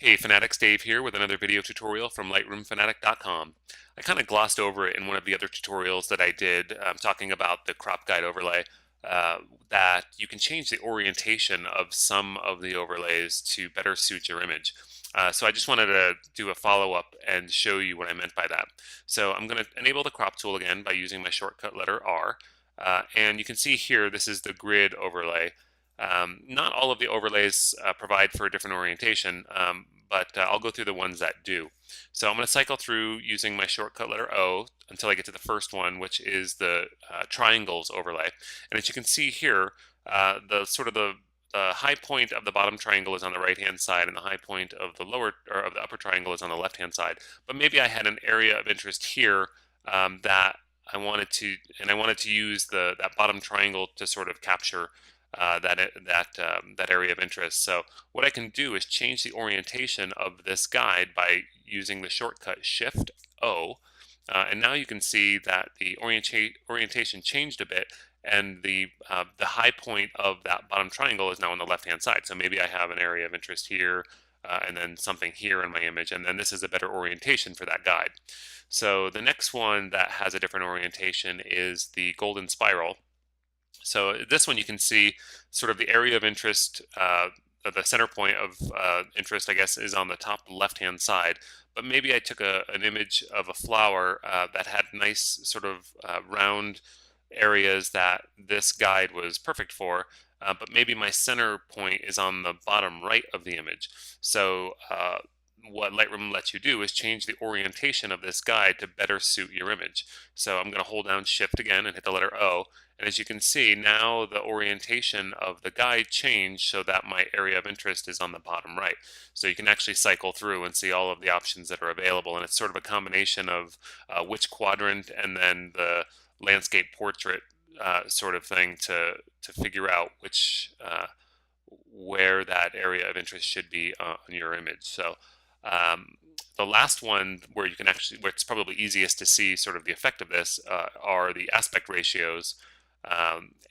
Hey Fanatics, Dave here with another video tutorial from lightroomfanatic.com. I kind of glossed over it in one of the other tutorials that I did talking about the crop guide overlay, uh, that you can change the orientation of some of the overlays to better suit your image. So I just wanted to do a follow-up and show you what I meant by that. So I'm going to enable the crop tool again by using my shortcut letter R. And you can see here, this is the grid overlay. Not all of the overlays provide for a different orientation, but I'll go through the ones that do. So I'm going to cycle through using my shortcut letter O until I get to the first one, which is the triangles overlay. And as you can see here, the high point of the bottom triangle is on the right hand side, and the high point of the lower or of the upper triangle is on the left hand side. But maybe I had an area of interest here that I wanted to use that bottom triangle to sort of capture that area of interest. So what I can do is change the orientation of this guide by using the shortcut Shift O, and now you can see that the orientation changed a bit, and the high point of that bottom triangle is now on the left hand side. So maybe I have an area of interest here, and then something here in my image, and then this is a better orientation for that guide. So the next one that has a different orientation is the golden spiral. So this one you can see sort of the area of interest, the center point of interest, I guess, is on the top left-hand side. But maybe I took an image of a flower that had nice sort of round areas that this guide was perfect for. But maybe my center point is on the bottom right of the image. So what Lightroom lets you do is change the orientation of this guide to better suit your image. So I'm going to hold down Shift again and hit the letter O. And as you can see, now the orientation of the guide changed so that my area of interest is on the bottom right. So you can actually cycle through and see all of the options that are available. And it's sort of a combination of which quadrant and then the landscape portrait sort of thing to figure out where that area of interest should be on your image. So the last one where it's probably easiest to see sort of the effect of this are the aspect ratios.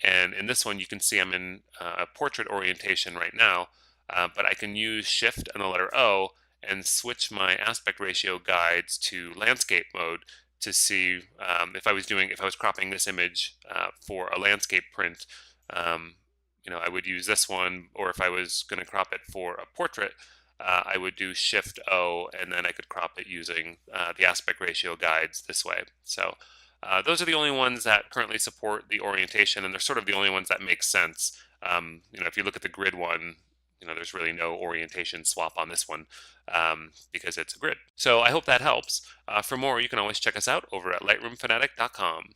And in this one, you can see I'm in a portrait orientation right now, but I can use Shift and the letter O and switch my aspect ratio guides to landscape mode to see if I was cropping this image for a landscape print. I would use this one, or if I was going to crop it for a portrait, I would do Shift O, and then I could crop it using the aspect ratio guides this way. So those are the only ones that currently support the orientation, and they're sort of the only ones that make sense. If you look at the grid one, there's really no orientation swap on this one because it's a grid. So I hope that helps. For more, you can always check us out over at lightroomfanatic.com.